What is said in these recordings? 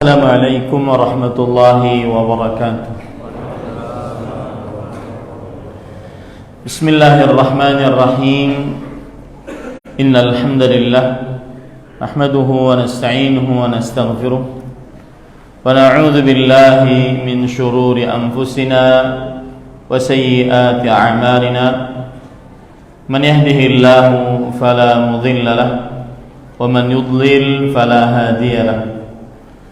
Assalamualaikum warahmatullahi wabarakatuh. Bismillahirrahmanirrahim. Innal hamdalillah nahmaduhu wa nasta'inuhu wa nastaghfiruh wa na'udzu billahi min shururi anfusina wa sayyiati a'malina. Man yahdihillahu fala mudilla lahu wa man yudlil fala hadiya lahu.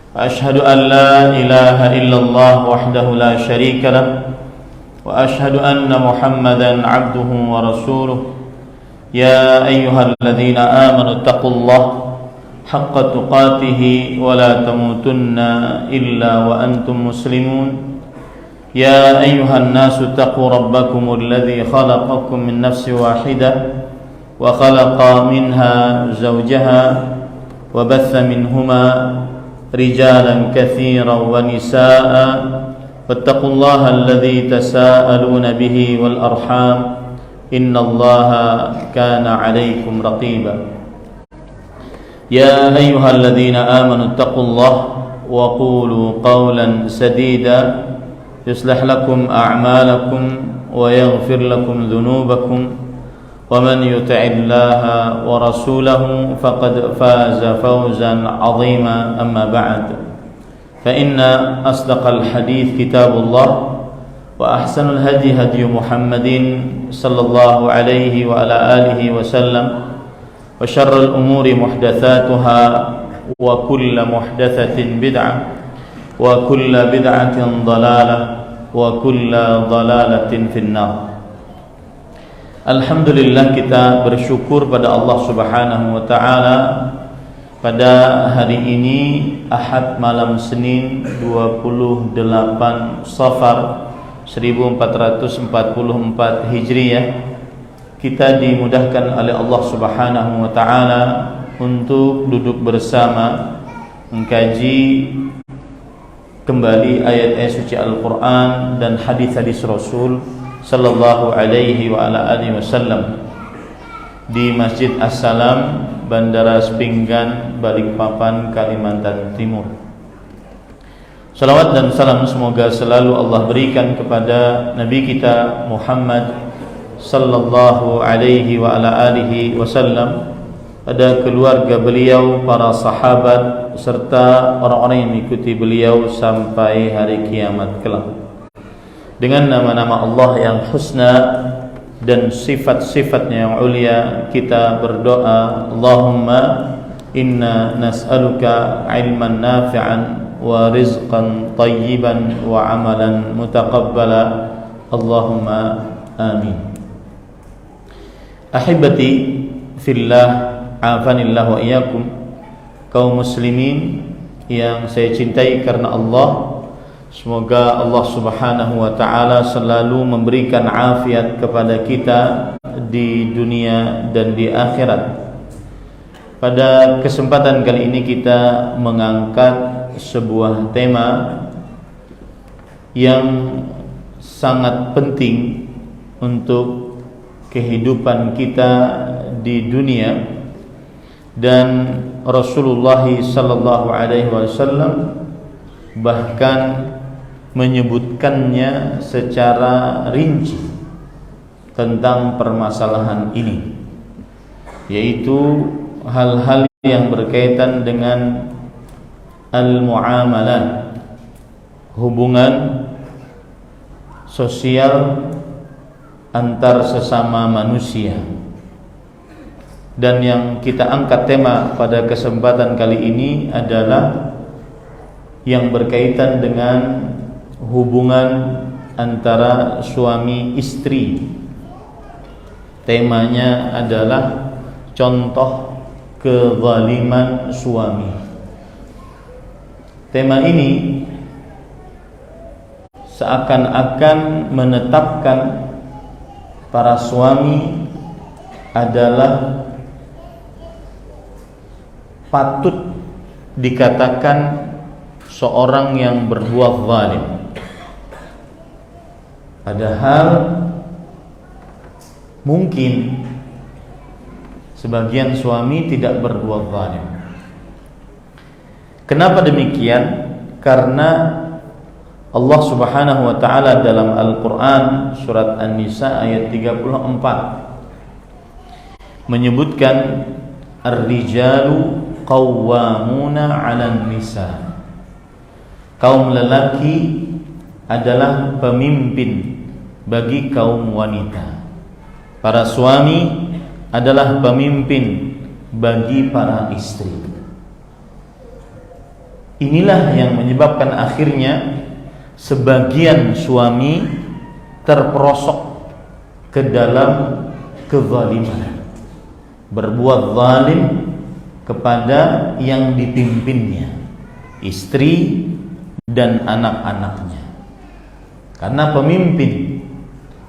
أشهد أن لا إله إلا الله وحده لا شريك له وأشهد أن محمدا عبده ورسوله يا أيها الذين آمنوا اتقوا الله حق تقاته ولا تموتن إلا وأنتم مسلمون يا أيها الناس اتقوا ربكم الذي خلقكم من نفس واحدة وخلق منها زوجها وبث منهما رجالا كثيرا ونساء واتقوا الله الذي تساءلون به والأرحام إن الله كان عليكم رقيبا يا أيها الذين آمنوا اتقوا الله وقولوا قولا سديدا يصلح لكم أعمالكم ويغفر لكم ذنوبكم ومن يطع الله ورسوله فقد فاز فوزا عظيما أما بعد فإن أصدق الحديث كتاب الله وأحسن الهدي هدي محمد صلى الله عليه وعلى آله وسلم وشر الأمور محدثاتها وكل محدثة بدعة وكل بدعة ضلالة وكل ضلالة في النار. Alhamdulillah, kita bersyukur pada Allah Subhanahu wa taala pada hari ini Ahad malam Senin 28 Safar 1444 Hijriah, kita dimudahkan oleh Allah Subhanahu wa taala untuk duduk bersama mengkaji kembali ayat-ayat suci Al-Qur'an dan hadis-hadis Rasul sallallahu alaihi wa ala alihi wasallam di Masjid As-Salam, Bandara Sepinggan, Balikpapan, Kalimantan Timur. Salawat dan salam semoga selalu Allah berikan kepada Nabi kita Muhammad sallallahu alaihi wa ala alihi wasallam, pada keluarga beliau, para sahabat serta orang-orang yang mengikuti beliau sampai hari kiamat kelak. Dengan nama-nama Allah yang husna dan sifat-sifatnya yang ulia, kita berdoa, Allahumma inna nas'aluka ilman nafi'an wa rizqan tayyiban wa amalan mutaqabbala, Allahumma amin. Ahibati fillah, afanillah wa iyyakum, kaum muslimin yang saya cintai karena Allah, semoga Allah Subhanahu wa taala selalu memberikan afiat kepada kita di dunia dan di akhirat. Pada kesempatan kali ini kita mengangkat sebuah tema yang sangat penting untuk kehidupan kita di dunia, dan Rasulullah sallallahu alaihi wasallam bahkan menyebutkannya secara rinci tentang permasalahan ini, yaitu hal-hal yang berkaitan dengan al-muamalah, hubungan sosial antar sesama manusia. Dan yang kita angkat tema pada kesempatan kali ini adalah yang berkaitan dengan hubungan antara suami istri. Temanya adalah contoh kezaliman suami. Tema ini seakan-akan menetapkan para suami adalah patut dikatakan seorang yang berbuat zalim. Padahal mungkin sebagian suami tidak berbuat zalim. Kenapa demikian? Karena Allah Subhanahu wa taala dalam Al-Qur'an surat An-Nisa ayat 34 menyebutkan ar-rijalu qawwamuna 'alan nisa. Kaum lelaki adalah pemimpin bagi kaum wanita. Para suami adalah pemimpin bagi para istri. Inilah yang menyebabkan akhirnya sebagian suami terperosok ke dalam kezaliman, berbuat zalim kepada yang dipimpinnya, istri dan anak-anaknya. Karena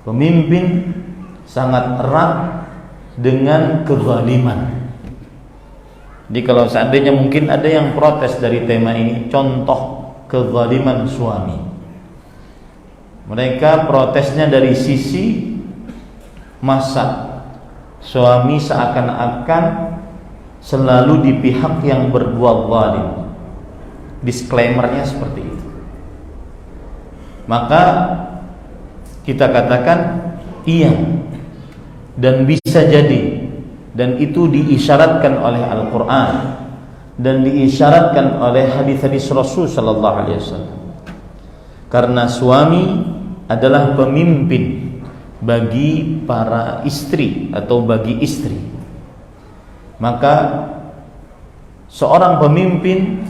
pemimpin sangat erat dengan kezaliman. Jadi kalau seandainya mungkin ada yang protes dari tema ini, contoh kezaliman suami, mereka protesnya dari sisi masa suami seakan-akan selalu di pihak yang berbuat zalim. Disclaimernya seperti itu. Maka kita katakan iya, dan bisa jadi, dan itu diisyaratkan oleh Al-Quran dan diisyaratkan oleh hadis-hadis Rasul sallallahu alaihi wasallam. Karena suami adalah pemimpin bagi para istri atau bagi istri, maka seorang pemimpin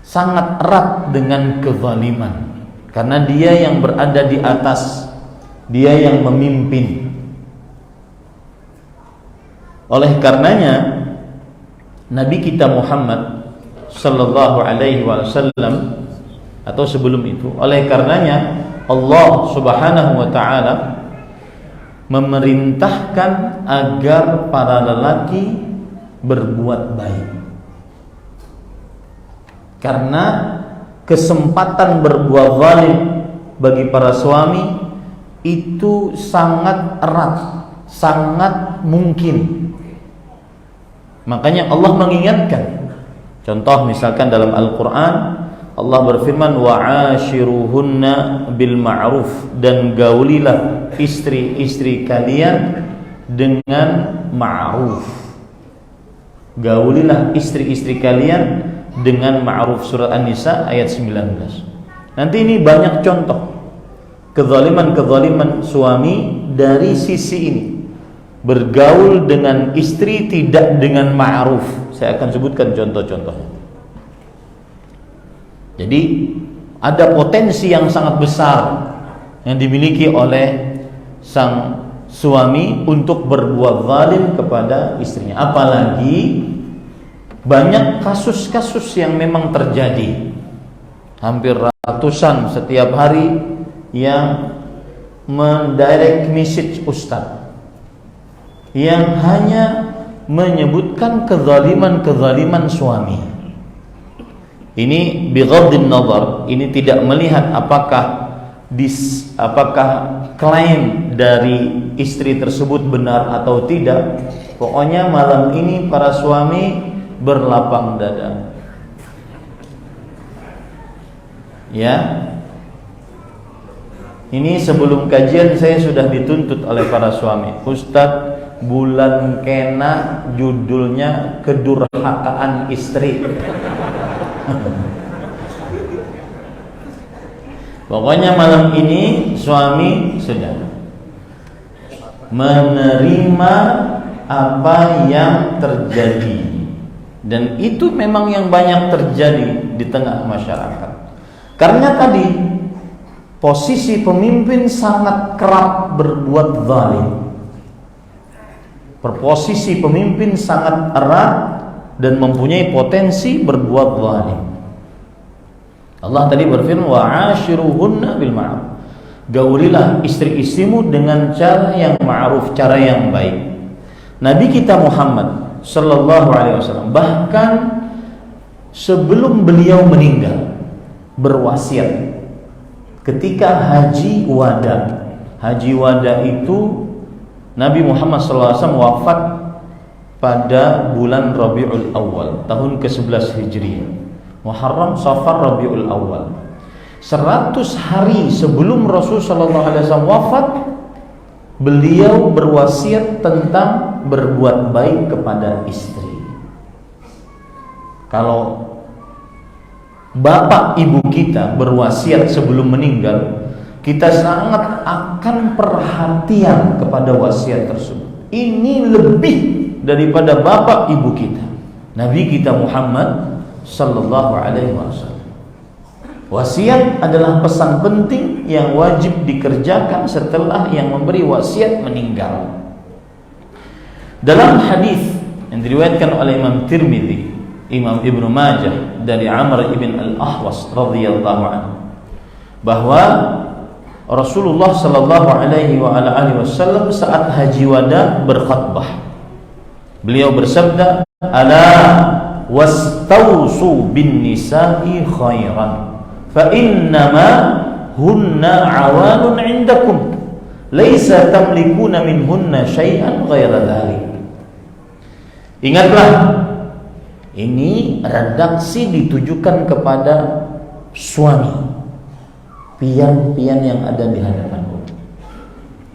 sangat erat dengan kezaliman, karena dia yang berada di atas, dia yang memimpin. Oleh karenanya Nabi kita Muhammad sallallahu alaihi wasallam, atau sebelum itu, oleh karenanya Allah Subhanahu wa taala memerintahkan agar para lelaki berbuat baik. Karena kesempatan berbuat zalim bagi para suami itu sangat erat, sangat mungkin. Makanya Allah mengingatkan. Contoh misalkan dalam Al-Quran Allah berfirman wa'ashiruhunna bil ma'ruf, dan gaulilah istri-istri kalian dengan ma'ruf. Gaulilah istri-istri kalian dengan ma'ruf, surat An-Nisa ayat 19. Nanti ini banyak contoh kezaliman-kezaliman suami dari sisi ini, bergaul dengan istri tidak dengan ma'ruf. Saya akan sebutkan contoh-contohnya. Jadi ada potensi yang sangat besar yang dimiliki oleh sang suami untuk berbuat zalim kepada istrinya. Apalagi banyak kasus-kasus yang memang terjadi, hampir ratusan setiap hari, yang mendirect message ustaz yang hanya menyebutkan kezaliman-kezaliman suami. Ini bighaddin nazar, ini tidak melihat apakah klaim dari istri tersebut benar atau tidak. Pokoknya malam ini para suami berlapang dada. Ya. Ini sebelum kajian saya sudah dituntut oleh para suami. Ustadz, bulan kena judulnya kedurhakaan istri. Pokoknya malam ini suami sudah menerima apa yang terjadi, dan itu memang yang banyak terjadi di tengah masyarakat. Karena tadi posisi pemimpin sangat kerap berbuat zalim. Posisi pemimpin sangat erat dan mempunyai potensi berbuat zalim. Allah tadi berfirman wa'ashiruhunna bil ma'ruf. Gaulilah istri-istrimu dengan cara yang ma'ruf, cara yang baik. Nabi kita Muhammad sallallahu alaihi wasallam bahkan sebelum beliau meninggal berwasiat ketika haji wada. Haji wada itu Nabi Muhammad sallallahu alaihi wasallam wafat pada bulan Rabiul Awal tahun ke-11 Hijriah. Muharram, Safar, Rabiul Awal. 100 hari sebelum Rasul sallallahu alaihi wasallam wafat, beliau berwasiat tentang berbuat baik kepada istri. Kalau bapak ibu kita berwasiat sebelum meninggal, kita sangat akan perhatian kepada wasiat tersebut. Ini lebih daripada bapak ibu kita, Nabi kita Muhammad sallallahu alaihi wasallam. Wasiat adalah pesan penting yang wajib dikerjakan setelah yang memberi wasiat meninggal. Dalam hadis yang diriwayatkan oleh Imam Tirmidzi, Imam Ibnu Majah dari Amr ibn al-Ahwas radhiyallahu anhu, bahwa Rasulullah sallallahu alaihi wasallam saat haji wada berkhutbah, beliau bersabda, "Ala wastausu bin nisa'i khairan fa innama hunna awanun 'indakum laisa tamlikuna minhunna syai'an ghaira dzalik." Ingatlah, ini redaksi ditujukan kepada suami, pian-pian yang ada di hadapanmu.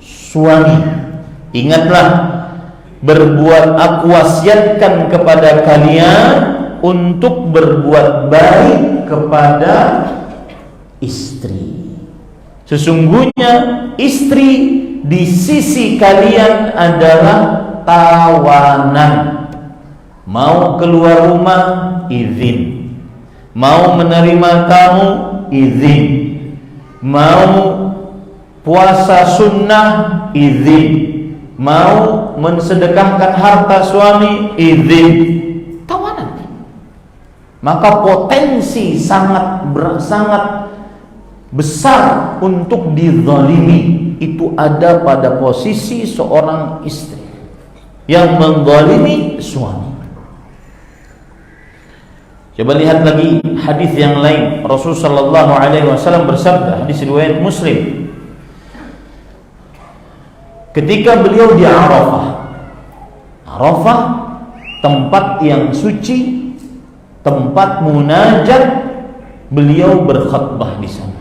Suami, ingatlah, aku wasiatkan kepada kalian untuk berbuat baik kepada istri. Sesungguhnya istri di sisi kalian adalah tawanan. Mau keluar rumah, izin. Mau menerima tamu, izin. Mau puasa sunnah, izin. Mau mensedekahkan harta suami, izin. Tawanan. Maka potensi sangat besar untuk dizalimi itu ada pada posisi seorang istri yang menzalimi suami. Coba lihat lagi hadis yang lain. Rasul sallallahu alaihi wasallam bersabda, hadis riwayat Muslim, ketika beliau di Arafah, tempat yang suci, tempat munajat, beliau berkhutbah di sana.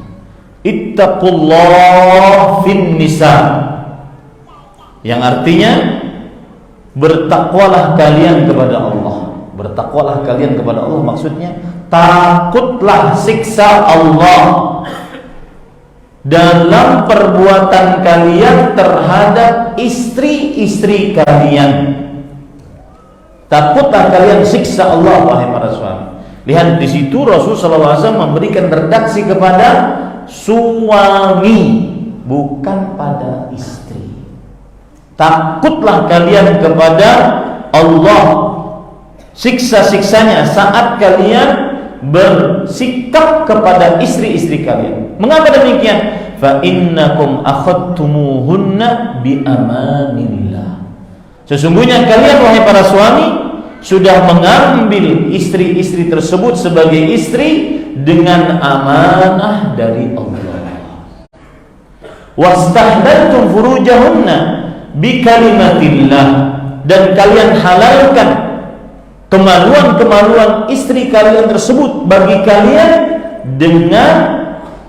Ittaqullah fin nisa, yang artinya bertakwalah kalian kepada Allah. Bertakwalah kalian kepada Allah maksudnya takutlah siksa Allah dalam perbuatan kalian terhadap istri-istri kalian. Takutlah kalian siksa Allah, wahai para suami. Lihat di situ Rasulullah SAW memberikan redaksi kepada suami, bukan pada istri. Takutlah kalian kepada Allah, siksa-siksanya saat kalian bersikap kepada istri-istri kalian. Mengapa demikian? Fa innakum akhadtumuhunna bi amanillah. Sesungguhnya kalian, wahai para suami, sudah mengambil istri-istri tersebut sebagai istri dengan amanah dari Allah. Wastahlaltum furujahunna bi kalimatillah, dan kalian halalkan kemaluan-kemaluan istri kalian tersebut bagi kalian dengan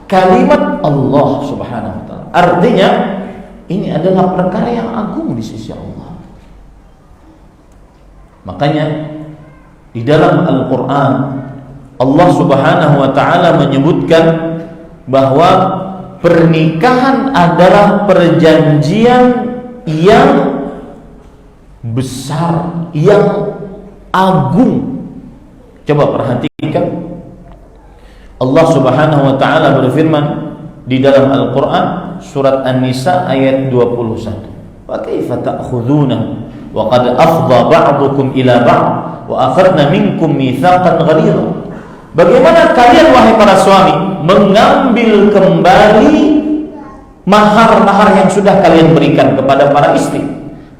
kalimat Allah Subhanahu wa taala. Artinya ini adalah perkara yang agung di sisi Allah. Makanya di dalam Al-Qur'an Allah Subhanahu wa taala menyebutkan bahwa pernikahan adalah perjanjian yang besar, yang agung. Coba perhatikan, Allah Subhanahu wa taala berfirman di dalam Al-Qur'an surat An-Nisa ayat 21. Wa kaifa ta'khudhunahu wa qad afdha ba'dukum ila ba'd wa akhadna minkum mitsaqan ghalidha. Bagaimana kalian, wahai para suami, mengambil kembali mahar-mahar yang sudah kalian berikan kepada para istri,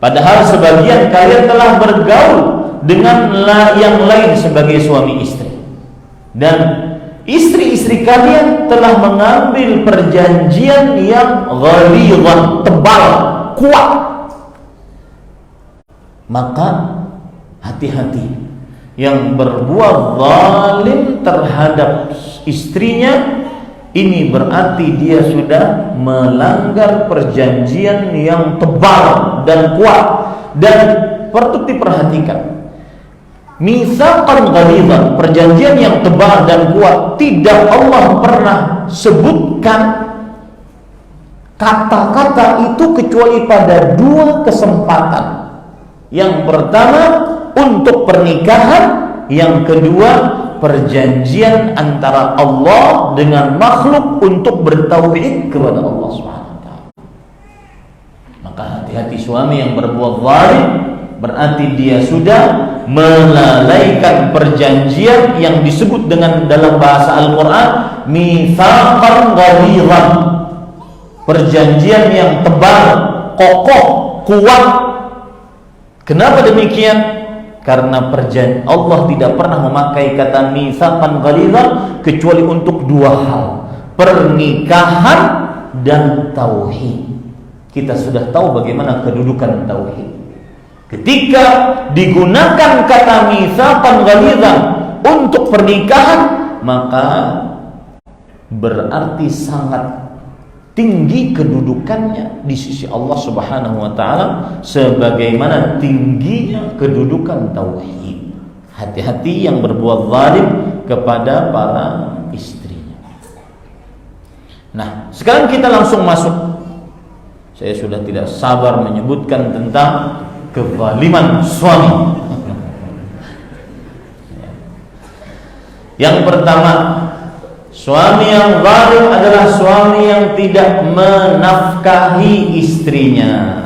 padahal sebagian kalian telah bergaul dengan yang lain sebagai suami istri, dan istri-istri kalian telah mengambil perjanjian yang ghalidhan, tebal, kuat. Maka hati-hati, yang berbuat zalim terhadap istrinya, ini berarti dia sudah melanggar perjanjian yang tebal dan kuat. Dan perlu diperhatikan, mitsaqan ghalidhan, perjanjian yang tebal dan kuat, tidak Allah pernah sebutkan kata-kata itu kecuali pada dua kesempatan. Yang pertama untuk pernikahan, yang kedua perjanjian antara Allah dengan makhluk untuk bertauhid kepada Allah SWT. Maka hati-hati suami yang berbuat zalim, berarti dia sudah melalaikan perjanjian yang disebut dengan dalam bahasa Al-Quran mitsaqan ghalidhan, perjanjian yang tebal, kokoh, kuat. Kenapa demikian? Karena perjanjian Allah tidak pernah memakai kata mitsaqan ghalidhan kecuali untuk dua hal, pernikahan dan tauhid. Kita sudah tahu bagaimana kedudukan tauhid. Ketika digunakan kata mitsaqan ghalidhan untuk pernikahan, maka berarti sangat tinggi kedudukannya di sisi Allah Subhanahu wa taala sebagaimana tingginya kedudukan tauhid. Hati-hati yang berbuat zalim kepada para istrinya. Nah, sekarang kita langsung masuk. Saya sudah tidak sabar menyebutkan tentang kezaliman suami. Yang pertama, suami yang zalim adalah suami yang tidak menafkahi istrinya.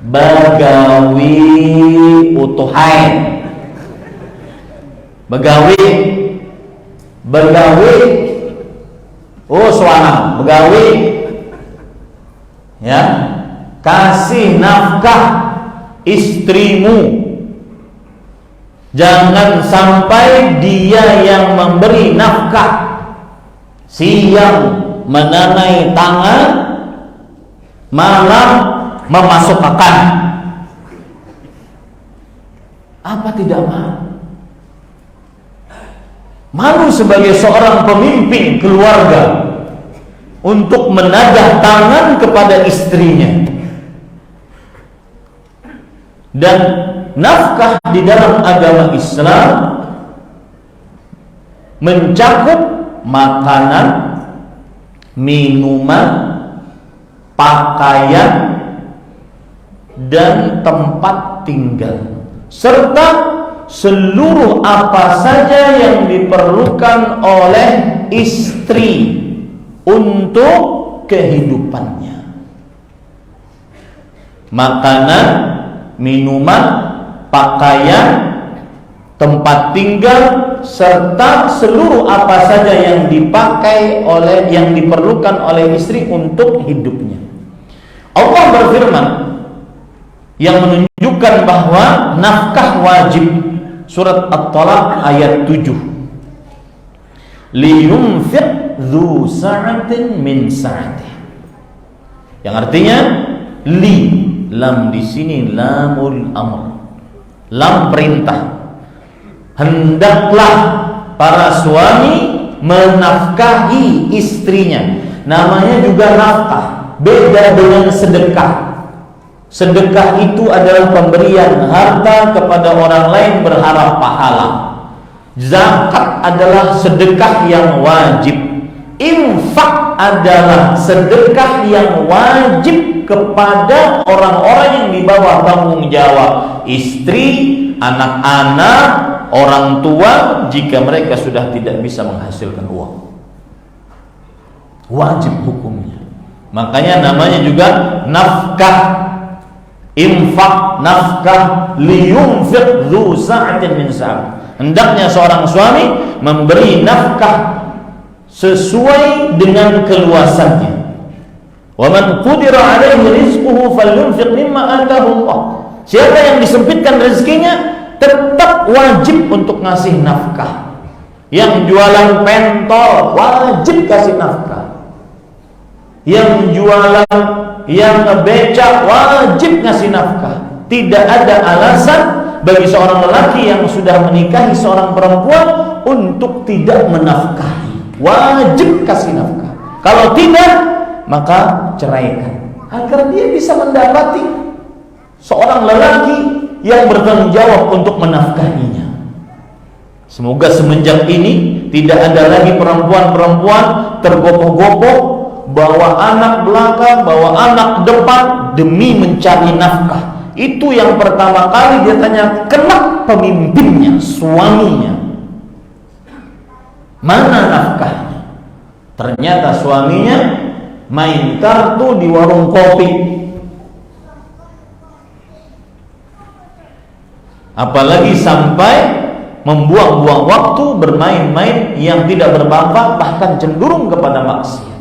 Bagawi utuhain. Begawi. Oh, suara begawi. Ya. Kasih nafkah istrimu. Jangan sampai dia yang memberi nafkah, siang menanai tangan, malam memasukkan. Apa tidak malu? Malu sebagai seorang pemimpin keluarga untuk menadah tangan kepada istrinya. Dan nafkah di dalam agama Islam mencakup makanan, minuman, pakaian, dan tempat tinggal, serta seluruh apa saja yang diperlukan oleh istri untuk kehidupannya. Makanan, minuman, pakaian, tempat tinggal, serta seluruh apa saja yang diperlukan oleh istri untuk hidupnya. Allah berfirman yang menunjukkan bahwa nafkah wajib, surat At-Talaq ayat 7. Liyunfiq dzu sa'atin min sa'atih. Yang artinya lam di sini lamul amr, lam perintah. Hendaklah para suami menafkahi istrinya. Namanya juga nafkah, beda dengan sedekah. Sedekah itu adalah pemberian harta kepada orang lain berharap pahala. Zakat adalah sedekah yang wajib. Infak adalah sedekah yang wajib kepada orang-orang yang di bawah tanggung jawab, istri, anak-anak, orang tua, jika mereka sudah tidak bisa menghasilkan uang. Wajib hukumnya. Makanya namanya juga nafkah. Infak, nafkah, liyunfiq dzu sa'atin min sa'at. Hendaknya seorang suami memberi nafkah sesuai dengan keluasannya. Wa man qudira 'alaihi rizquhu falyunfiq mimma ataahu Allah. Siapa yang disempitkan rezekinya tetap wajib untuk ngasih nafkah. Yang jualan pentol wajib kasih nafkah. Yang jualan, yang becak wajib ngasih nafkah. Tidak ada alasan bagi seorang lelaki yang sudah menikahi seorang perempuan untuk tidak menafkahi. Wajib kasih nafkah. Kalau tidak, maka ceraikan, agar dia bisa mendapati seorang lelaki yang bertanggung jawab untuk menafkahinya. Semoga semenjak ini tidak ada lagi perempuan-perempuan tergopoh-gopoh bawa anak belakang, bawa anak depan demi mencari nafkah. Itu yang pertama kali dia tanya, kena pemimpinnya, suaminya, mana nafkahnya? Ternyata suaminya main kartu di warung kopi. Apalagi sampai membuang-buang waktu bermain-main yang tidak bermanfaat, bahkan cenderung kepada maksiat.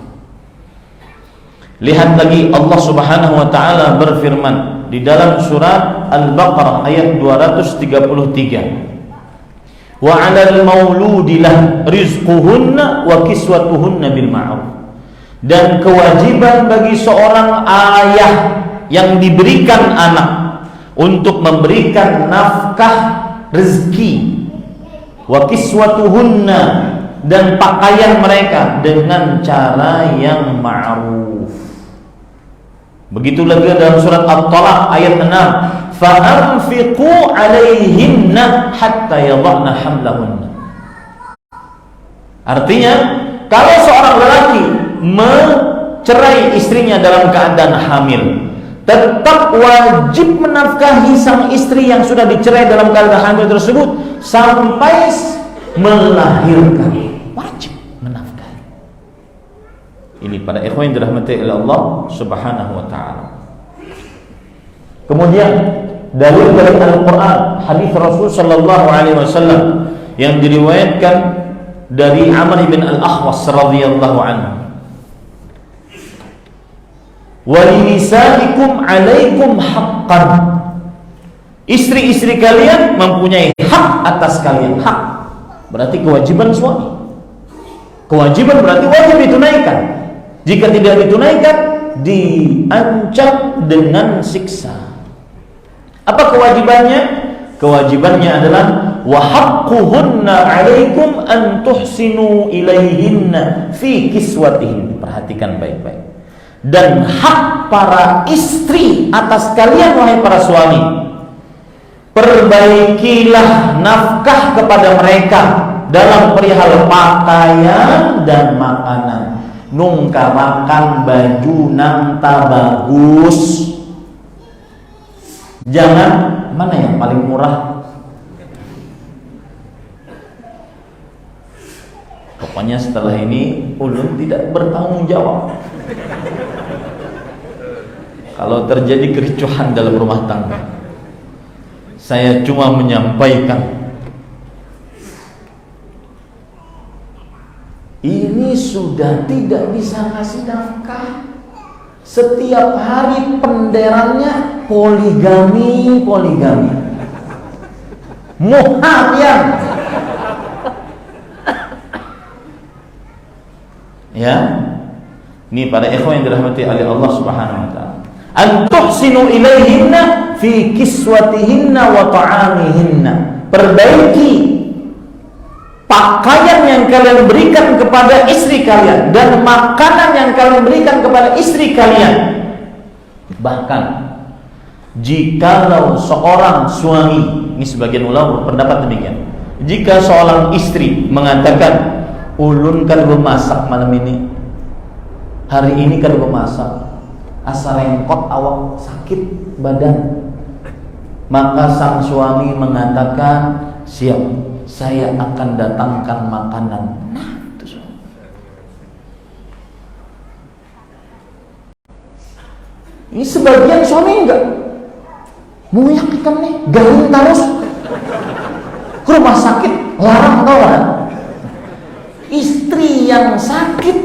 Lihat lagi Allah Subhanahu wa taala berfirman di dalam surat Al-Baqarah ayat 233. Wa 'alal mauludi lah rizquhunna wa kiswatuhunna bil ma'ruf. Dan kewajiban bagi seorang ayah yang diberikan anak untuk memberikan nafkah rezeki, wa kiswatuhunna, dan pakaian mereka dengan cara yang ma'ruf. Begitu lagi dalam surat At-Talaq ayat 6, fa'anfiqu 'alaihinna hatta yadhna hamlahunna. Artinya, kalau seorang lelaki mencerai istrinya dalam keadaan hamil, tetap wajib menafkahi sang istri yang sudah dicerai dalam keadaan hamil tersebut sampai melahirkan. Wajib menafkahi. Ini pada ikhwan yang dirahmati oleh Allah Subhanahu wa taala. Kemudian dalil dari Al-Qur'an, hadis Rasul sallallahu alaihi wasallam yang diriwayatkan dari Amr bin Al-Akhwas radhiyallahu anhu. Wa linisaikum 'alaikum haqqan. Istri-istri kalian mempunyai hak atas kalian. Hak berarti kewajiban suami. Kewajiban berarti wajib ditunaikan. Jika tidak ditunaikan, diancam dengan siksa. Apa kewajibannya? Kewajibannya adalah wa haqquhunna 'alaikum an tuhsinu ilaihinna fi kiswatihin. Perhatikan baik-baik. Dan hak para istri atas kalian wahai para suami, perbaikilah nafkah kepada mereka dalam perihal pakaian dan makanan. Nungkarakan baju nang bagus. Jangan, mana yang paling murah? Pokoknya setelah ini ulun tidak bertanggung jawab kalau terjadi kericuhan dalam rumah tangga. Saya cuma menyampaikan ini sudah tidak bisa ngasih nafkah. Setiap hari penderannya poligami. Muhayyan. Ya. Ini para ikhwan yang dirahmati oleh Allah Subhanahu wa taala. An tuhsinu ilaihinna fi kiswatihinna wa ta'amihinna. Perbaiki pakaian yang kalian berikan kepada istri kalian dan makanan yang kalian berikan kepada istri kalian. Bahkan jikalau seorang suami, ini sebagian ulama berpendapat demikian, jika seorang istri mengatakan, ulun kan masak malam ini, hari ini kan masak, asa rengkot awak, sakit badan, maka sang suami mengatakan, siap, saya akan datangkan makanan. Nah, itu ini sebagian suami enggak mau yakin nih, garing terus ke rumah sakit, larang kawan. Istri yang sakit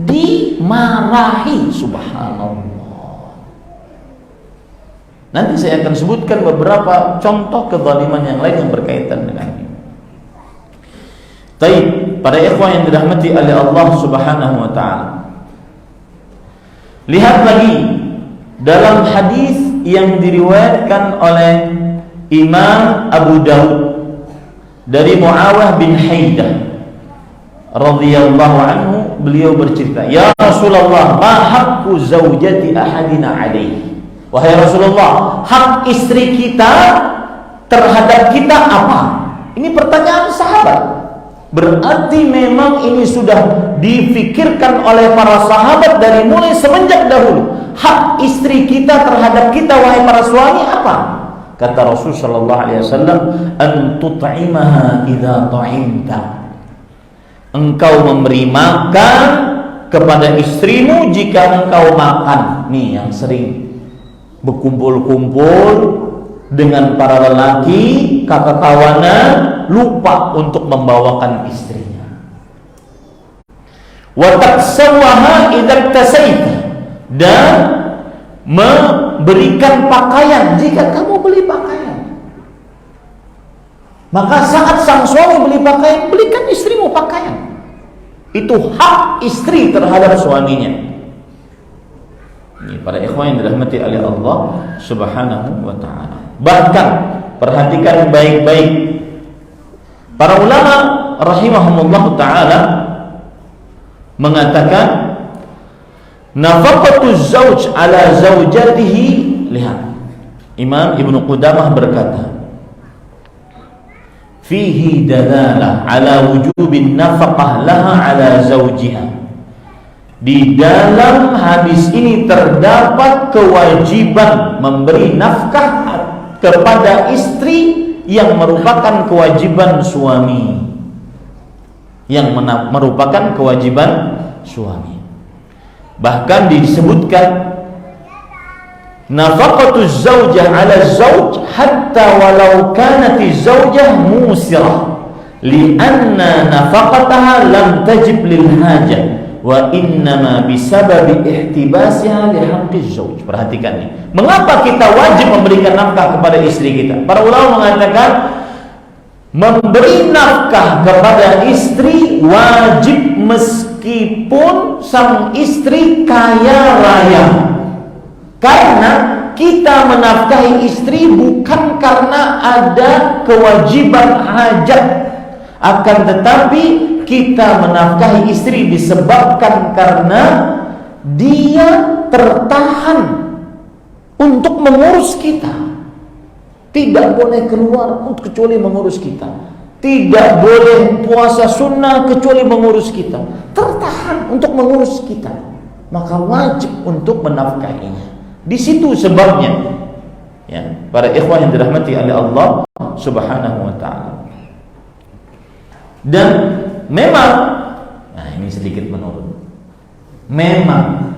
dimarahi, subhanallah. Nanti saya akan sebutkan beberapa contoh kezaliman yang lain yang berkaitan dengan ini. Baik, para ikhwan yang dirahmati oleh Allah Subhanahu wa taala. Lihat lagi dalam hadis yang diriwayatkan oleh Imam Abu Dawud dari Muawiyah bin Haidah radhiyallahu anhu, beliau bercerita, "Ya Rasulullah, ma haqqu zaujati ahadina alaihi?" Wahai Rasulullah, hak istri kita terhadap kita apa? Ini pertanyaan sahabat. Berarti memang ini sudah difikirkan oleh para sahabat dari mulai semenjak dahulu. Hak istri kita terhadap kita, wahai para suami, apa? Kata Rasul sallallahu alaihi wasallam, "An tut'imaha idza ta'imta." Engkau memberi makan kepada istrimu jika engkau makan. Nih yang sering berkumpul-kumpul dengan para lelaki, kakak kawanan, lupa untuk membawakan istrinya. Wa taksawwaha idza tasaita, dan memberikan pakaian jika kamu beli pakaian. Maka saat sang suami beli pakaian, belikan istrimu pakaian. Itu hak istri terhadap suaminya. Ini para ikhwan yang dirahmati oleh Allah Subhanahu wa ta'ala. Bahkan perhatikan baik-baik, para ulama rahimahumullah ta'ala mengatakan nafaqatuz zauj ala zaujatihi. Lihat, Imam Ibnu Qudamah berkata, fihi dalalah ala wujubin nafaqah laha ala zaujiha. Di dalam hadis ini terdapat kewajiban memberi nafkah kepada istri yang merupakan kewajiban suami, yang merupakan kewajiban suami. Bahkan disebutkan nafaqatuz zaujah ala zauj hatta walau kanati zaujah musirah lianna nafaqataha lam tajib lil hajah wa innama bisababi ihtibasiha lihaqqiz zauj. Perhatikan nih, mengapa kita wajib memberikan nafkah kepada istri kita? Para ulama mengatakan memberi nafkah kepada istri wajib meskipun sang istri kaya raya, karena kita menafkahi istri bukan karena ada kewajiban hajat, akan tetapi kita menafkahi istri disebabkan karena dia tertahan untuk mengurus kita. Tidak boleh keluar kecuali mengurus kita. Tidak boleh puasa sunnah kecuali mengurus kita. Tertahan untuk mengurus kita. Maka wajib untuk menafkahinya. Di situ sebabnya. Ya, para ikhwan yang dirahmati oleh Allah Subhanahu wa ta'ala. Dan memang, nah ini sedikit menurun, memang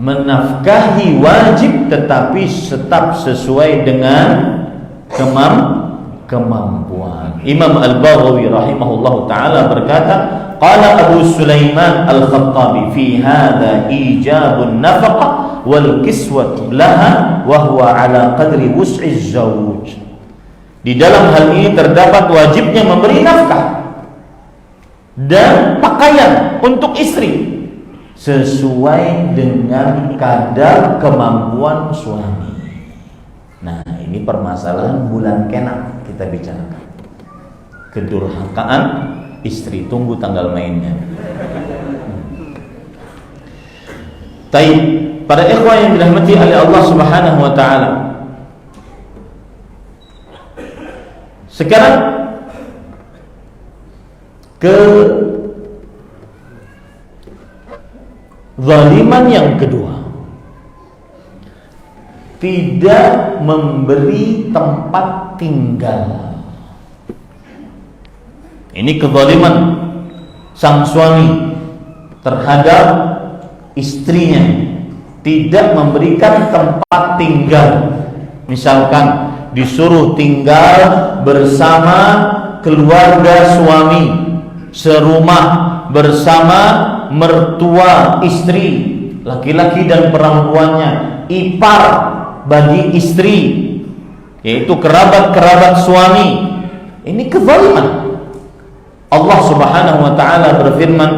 menafkahi wajib, tetapi tetap sesuai dengan kemampuan. Imam Al-Baghawi rahimahullah ta'ala berkata, qala Abu Sulaiman Al-Khattabi fi hadha ijabun nafaqah wal kiswat laha wa huwa ala qadri wus'iz zawj. Di dalam hal ini terdapat wajibnya memberi nafkah dan pakaian untuk istri sesuai dengan kadar kemampuan suami. Nah, ini permasalahan bulan Kenak kita bicarakan. Kedurhakaan istri, tunggu tanggal mainnya. Taib, para ikhwan yang dirahmati oleh Allah Subhanahu wa ta'ala, sekarang kezaliman yang kedua, tidak memberi tempat tinggal. Ini kezaliman sang suami terhadap istrinya, tidak memberikan tempat tinggal. Misalkan disuruh tinggal bersama keluarga suami, serumah bersama mertua istri, laki-laki dan perempuannya, ipar bagi istri, yaitu kerabat-kerabat suami. Ini kezaliman. Allah Subhanahu wa ta'ala berfirman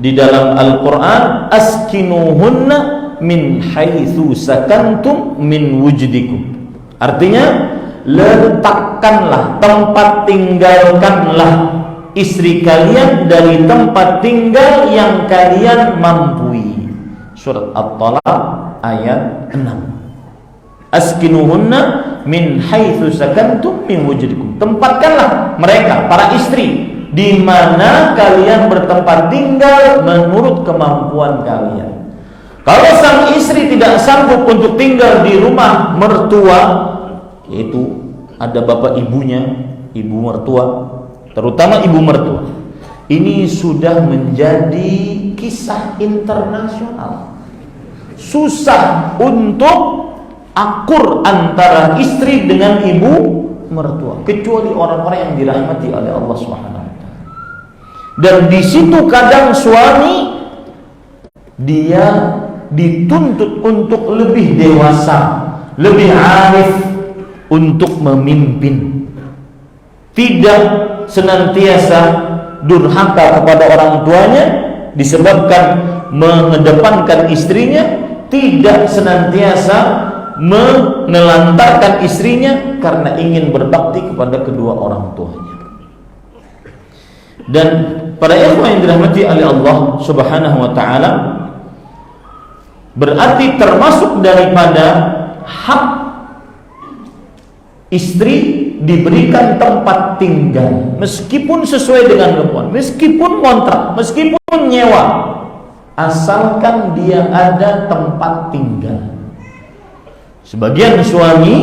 di dalam Al-Quran, askinuhunna min haitsu sakantum min wujdikum. Artinya, letakkanlah, tempat tinggalkanlah istri kalian dari tempat tinggal yang kalian mampu. Surat At-Talaq ayat 6. Askinuhunna min haitsu sakantum min wujdikum. Tempatkanlah mereka, para istri, di mana kalian bertempat tinggal menurut kemampuan kalian. Kalau sang istri tidak sanggup untuk tinggal di rumah mertua, yaitu ada bapak ibunya, ibu mertua, terutama ibu mertua, ini sudah menjadi kisah internasional. Susah untuk akur antara istri dengan ibu mertua, kecuali orang-orang yang dirahmati oleh Allah Subhanahu wa taala. Dan di situ kadang suami dia dituntut untuk lebih dewasa, lebih arif untuk memimpin, tidak senantiasa durhaka kepada orang tuanya disebabkan mengedepankan istrinya, tidak senantiasa menelantarkan istrinya karena ingin berbakti kepada kedua orang tuanya. Dan para ikhwan yang dirahmati oleh Allah Subhanahu wa taala, berarti termasuk daripada hak istri diberikan tempat tinggal, meskipun sesuai dengan kemampuan, meskipun kontrak, meskipun nyewa, asalkan dia ada tempat tinggal. Sebagian suami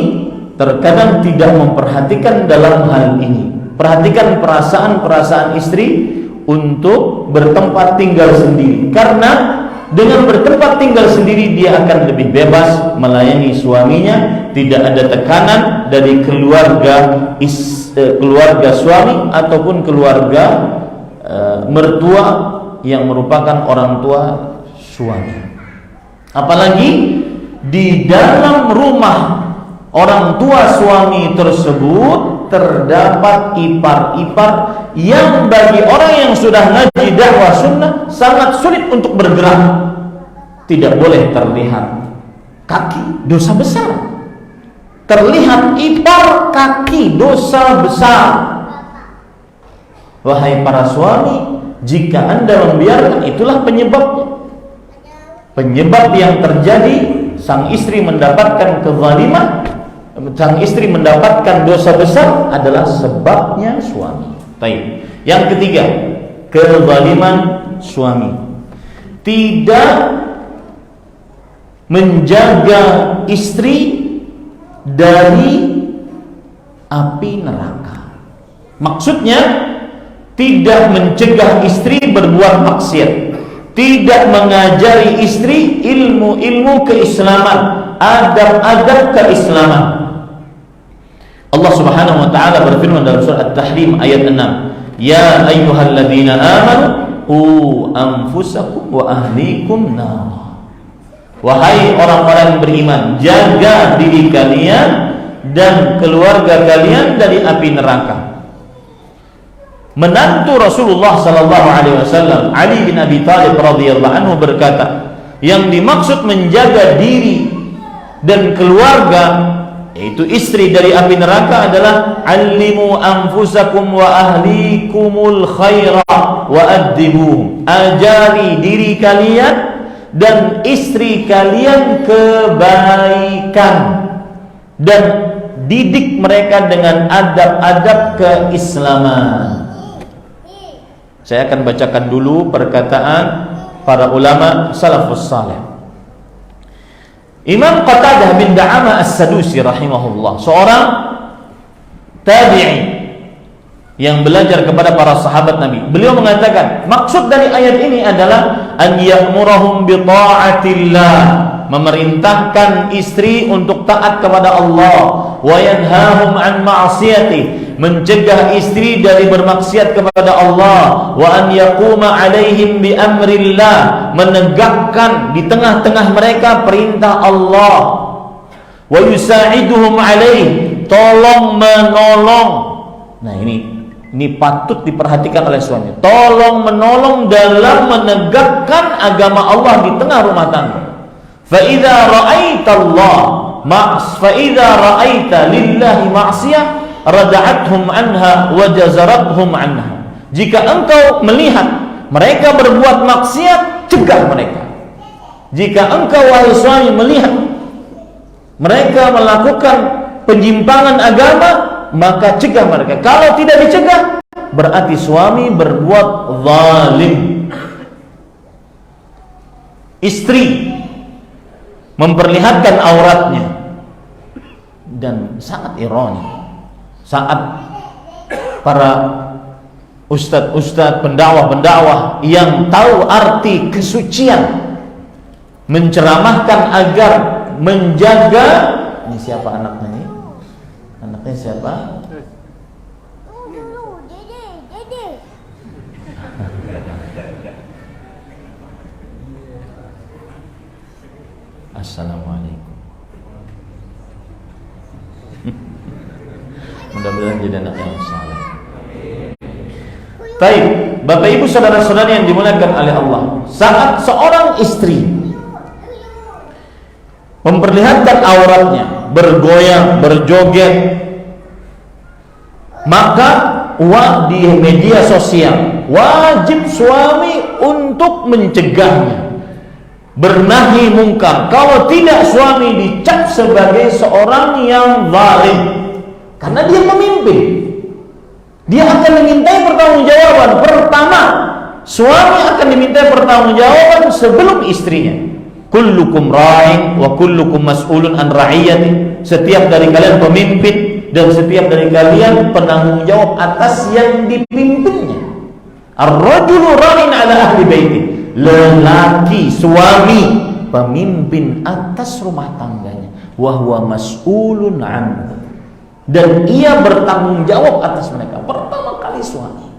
terkadang tidak memperhatikan dalam hal ini. Perhatikan perasaan-perasaan istri untuk bertempat tinggal sendiri, karena dengan bertempat tinggal sendiri dia akan lebih bebas melayani suaminya, tidak ada tekanan dari keluarga suami ataupun keluarga mertua yang merupakan orang tua suami. Apalagi di dalam rumah orang tua suami tersebut terdapat ipar-ipar yang bagi orang yang sudah ngaji dakwah sunnah sangat sulit untuk bergerak. Tidak boleh terlihat kaki, dosa besar. Terlihat ipar, kaki, dosa besar. Wahai para suami, jika Anda membiarkan, itulah penyebabnya. Penyebab yang terjadi, sang istri mendapatkan kezaliman, sang istri mendapatkan dosa besar adalah sebabnya suami. Baik. Yang ketiga, kezaliman suami. Tidak menjaga istri dari api neraka. Maksudnya tidak mencegah istri berbuat maksiat, tidak mengajari istri ilmu-ilmu keislaman, adab-adab keislaman. Allah Subhanahu wa taala berfirman dalam surah At-Tahrim ayat 6, "Ya ayyuhalladzina amanu qu anfusakum wa ahlikum nar." Wahai orang-orang yang beriman, jaga diri kalian dan keluarga kalian dari api neraka. Menantu Rasulullah sallallahu alaihi wasallam, Ali bin Abi Thalib radhiyallahu anhu berkata, yang dimaksud menjaga diri dan keluarga, yaitu istri dari api neraka, adalah allimu anfusakum wa ahlikumul khaira wa addibuhum. Ajari diri kalian dan istri kalian kebaikan dan didik mereka dengan adab-adab keislaman. Saya akan bacakan dulu perkataan para ulama salafus saleh. Imam Qatadah bin Da'amah As-Sadusi rahimahullah, seorang tabi'i yang belajar kepada para sahabat Nabi, beliau mengatakan maksud dari ayat ini adalah an ya'murahum bi ta'atillah, memerintahkan istri untuk taat kepada Allah, wa yanhahum an ma'siyati, mencegah istri dari bermaksiat kepada Allah, wa an yaquma alaihim bi amrillah, menegakkan di tengah-tengah mereka perintah Allah, wa yusa'iduhum alaih, tolong menolong. Nah, ini patut diperhatikan oleh suami. Tolong menolong dalam menegakkan agama Allah di tengah rumah tangga. Fa idza ra'aitallah, fa idza ra'aita lillahi ma'siyah rada'athum anha wa jazarathum anha. Jika engkau melihat mereka berbuat maksiat, cegah mereka. Jika engkau wahai suami melihat mereka melakukan penyimpangan agama, maka cegah mereka. Kalau tidak dicegah, berarti suami berbuat zalim. Istri memperlihatkan auratnya, dan sangat ironi saat para ustadz-ustadz, pendakwah-pendakwah yang tahu arti kesucian menceramahkan agar menjaga. Ini siapa anaknya ini? Anaknya siapa? Assalamualaikum. Mudah-mudahan jadi anak yang saleh. Baik, Bapak Ibu saudara-saudara yang dimuliakan oleh Allah, saat seorang istri memperlihatkan auratnya, bergoyang, berjoget, maka di media sosial wajib suami untuk mencegahnya, bernahi mungkar. Kalau tidak, suami dicap sebagai seorang yang zalim, karena dia pemimpin. Dia akan dimintai pertanggungjawaban. Pertama, suami akan dimintai pertanggungjawaban sebelum istrinya. Kullukum ra'in wa kullukum mas'ulun an ra'iyati. Setiap dari kalian pemimpin dan setiap dari kalian penanggung jawab atas yang dipimpinnya. Ar-rajulu ra'in ala ahli baiti. Lelaki, suami, pemimpin atas rumah tangganya. Wa huwa mas'ulun anhu. Dan ia bertanggung jawab atas mereka. Pertama kali suami.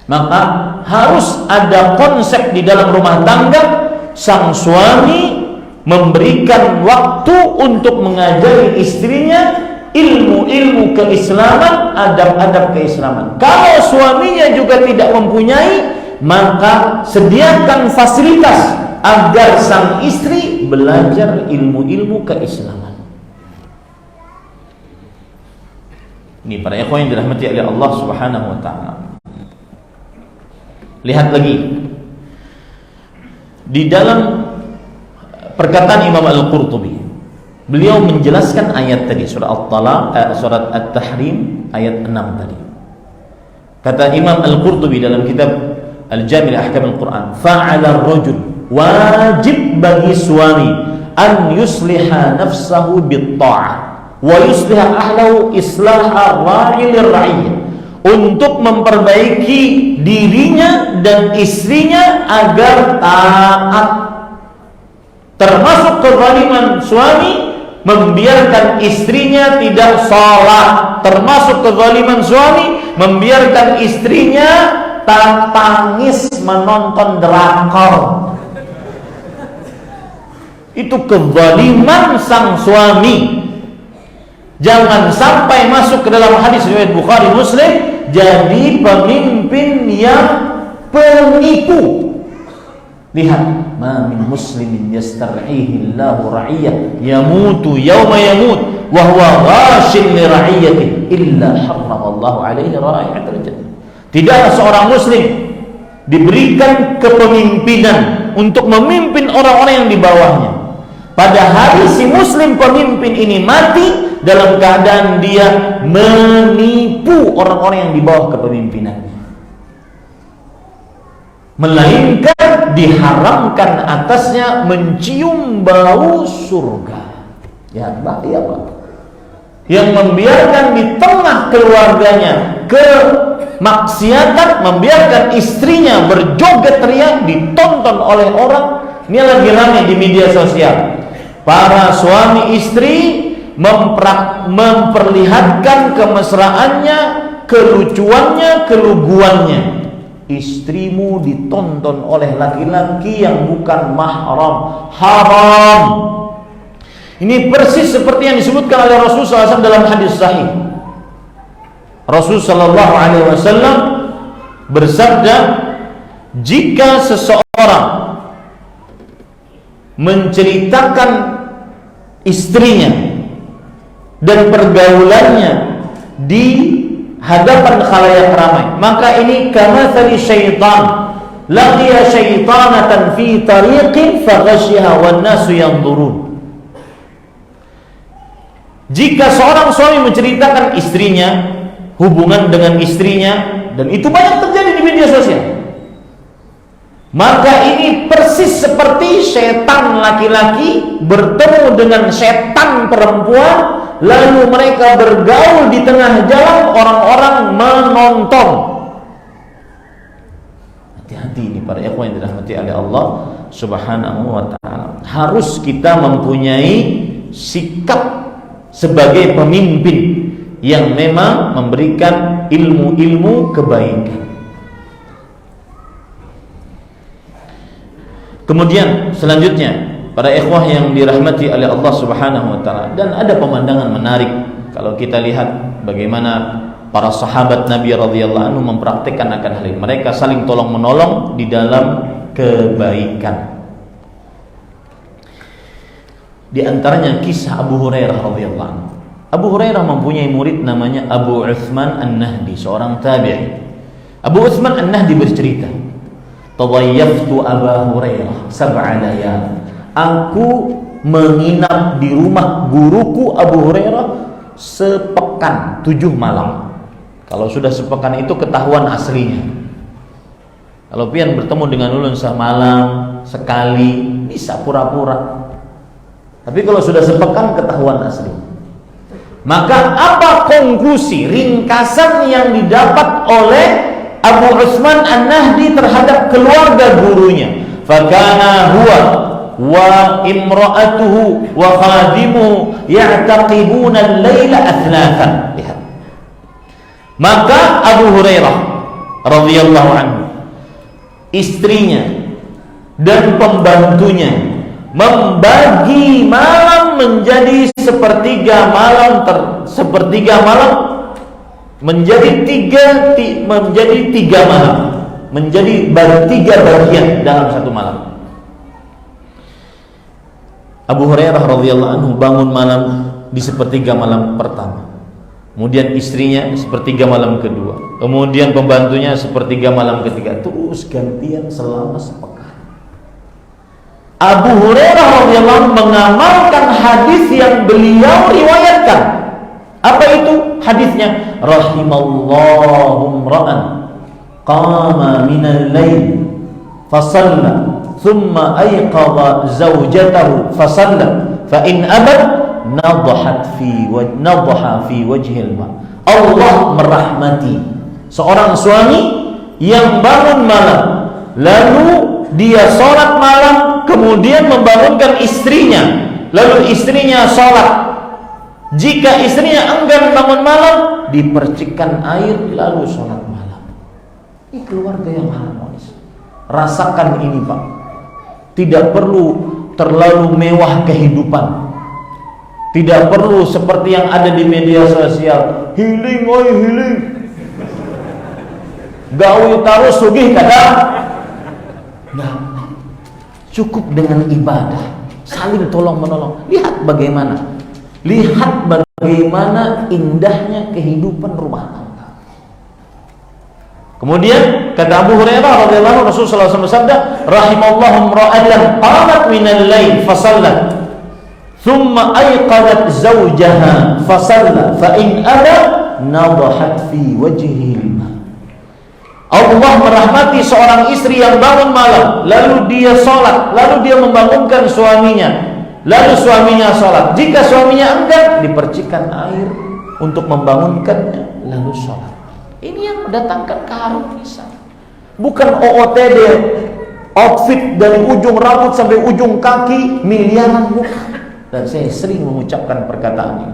Maka harus ada konsep di dalam rumah tangga. Sang suami memberikan waktu untuk mengajari istrinya ilmu-ilmu keislaman, adab-adab keislaman. Kalau suaminya juga tidak mempunyai, maka sediakan fasilitas agar sang istri belajar ilmu-ilmu keislaman. Ini para ikhwan yang dirahmati oleh Allah Subhanahu wa taala. Lihat lagi di dalam perkataan Imam Al-Qurtubi. Beliau menjelaskan ayat tadi, surah At-Talaq, surat At-Tahrim ayat 6 tadi. Kata Imam Al-Qurtubi dalam kitab Al-Jami' Ahkam Al-Quran, fa'ala ar-rajul, wajib bagi suami an yusliha nafsahu bit-ta'ah wa yusliha ahlahu islaha ra'i lir-ra'iyyah, untuk memperbaiki dirinya dan istrinya agar taat. Termasuk kezaliman suami membiarkan istrinya tidak salat. Termasuk kezaliman suami membiarkan istrinya tangis menonton drakor. Itu kezaliman sang suami. Jangan sampai masuk ke dalam hadis riwayat Bukhari Muslim, jadi pemimpin yang penipu. Lihat, ma min muslimin yastar'ihi Allahu ra'iyyah yamutu yawma yamut wa huwa ghashin li ra'iyyatihi illa harramallahu alaihi ra'ihatal jannah. Tidaklah seorang muslim diberikan kepemimpinan untuk memimpin orang-orang yang di bawahnya. Pada hari si muslim pemimpin ini mati dalam keadaan dia menipu orang-orang yang di bawah kepemimpinannya, melainkan diharamkan atasnya mencium bau surga. Ya, bahaya Pak. Yang membiarkan di tengah keluarganya kemaksiatan, membiarkan istrinya berjoget teriak, ditonton oleh orang. Ini lagi ramai di media sosial. Para suami istri memperlihatkan kemesraannya, kelucuannya, keluguannya. Istrimu ditonton oleh laki-laki yang bukan mahram, haram. Ini persis seperti yang disebutkan oleh Rasulullah SAW dalam hadis sahih. Rasulullah SAW bersabda, jika seseorang menceritakan istrinya dan pergaulannya di hadapan khalayak ramai, maka ini kamathali syaitan laqiya syaitanatan fi tariqin faghasyiha wan nasu yanzurun. Jika seorang suami menceritakan istrinya, hubungan dengan istrinya, dan itu banyak terjadi di media sosial, maka ini persis seperti setan laki-laki bertemu dengan setan perempuan, lalu mereka bergaul di tengah jalan, orang-orang menonton. Hati-hati ini para ikhwan yang dirahmati oleh Allah Subhanahu wa ta'ala. Harus kita mempunyai sikap sebagai pemimpin yang memang memberikan ilmu-ilmu kebaikan. Kemudian selanjutnya para ikhwah yang dirahmati oleh Allah Subhanahu wa taala, dan ada pemandangan menarik kalau kita lihat bagaimana para sahabat Nabi radhiyallahu anhu mempraktikkan akan hal ini. Mereka saling tolong menolong di dalam kebaikan. Di antaranya kisah Abu Hurairah radhiyallahu anhu. Abu Hurairah mempunyai murid namanya Abu Uthman An-Nahdi, seorang tabi'i. Abu Uthman An-Nahdi bercerita, "Tadayyaftu Abu Hurairah sab'a layal." Aku menginap di rumah guruku Abu Hurairah sepekan, 7 malam. Kalau sudah sepekan itu ketahuan aslinya. Kalau pian bertemu dengan ulun semalam sekali bisa pura-pura. Tapi kalau sudah sepekan ketahuan asli. Maka apa konklusi ringkasan yang didapat oleh Abu Uthman An-Nahdi terhadap keluarga gurunya? Fakana huwa wa imra'atuhu wa khadimuhu ya'taqibuna al-laila athlatan. Lihat. Maka Abu Hurairah radhiyallahu anhu, istrinya dan pembantunya membagi malam menjadi sepertiga malam, menjadi tiga malam, menjadi 3 bagian dalam satu malam. Abu Hurairah radhiyallahu anhu bangun malam di sepertiga malam pertama, kemudian istrinya sepertiga malam kedua, kemudian pembantunya sepertiga malam ketiga, terus gantian selama sepekan. Abu Hurairah radhiyallahu anhu mengamalkan hadis yang beliau riwayatkan. Apa itu hadisnya? Rahimallahu imra'an qama minal lail fasalla thumma ayqadha zawjatahu fasalla fa in abad nadha fi wajhil ma. Allah merahmati seorang suami yang bangun malam lalu dia sholat malam, kemudian membangunkan istrinya, lalu istrinya sholat. Jika istrinya enggan bangun malam, dipercikkan air lalu sholat malam. Ini keluarga yang harmonis. Rasakan ini Pak. Tidak perlu terlalu mewah kehidupan, tidak perlu seperti yang ada di media sosial. Healing, oi healing, gawe taruh sugih kadang. Nah, cukup dengan ibadah, saling tolong menolong. Lihat bagaimana indahnya kehidupan rumah tangga. Kemudian kata Abu Hurairah radhiyallahu anhu, Rasulullah SAW bersabda, rahimallahu imra'atan qamat minal lail fasallat thumma ayqadat zawjaha fasalla fa in aba nadhat fi wajhihi. Allah merahmati seorang istri yang bangun malam, lalu dia sholat, lalu dia membangunkan suaminya, lalu suaminya sholat. Jika suaminya enggan, dipercikan air untuk membangunkannya, lalu sholat. Ini yang mendatangkan keharmonisan, bukan OOTD, outfit dari ujung rambut sampai ujung kaki miliaran, bukan. Dan saya sering mengucapkan perkataan ini,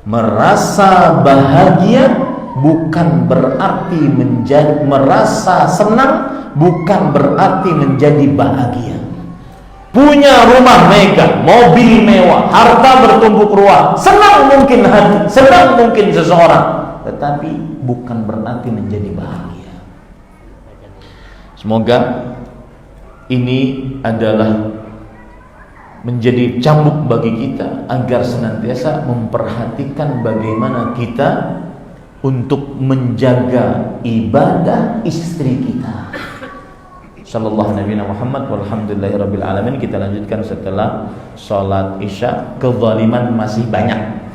merasa bahagia bukan berarti merasa senang, bukan berarti menjadi bahagia. Punya rumah megah, mobil mewah, harta bertumpuk ruah, senang mungkin hati, senang mungkin seseorang, tetapi bukan berarti menjadi bahagia. Semoga ini adalah menjadi cambuk bagi kita agar senantiasa memperhatikan bagaimana kita untuk menjaga ibadah istri kita. Sallallahu Nabi Muhammad walhamdulillahirabbil alamin. Kita lanjutkan setelah sholat isya. Kezaliman masih banyak.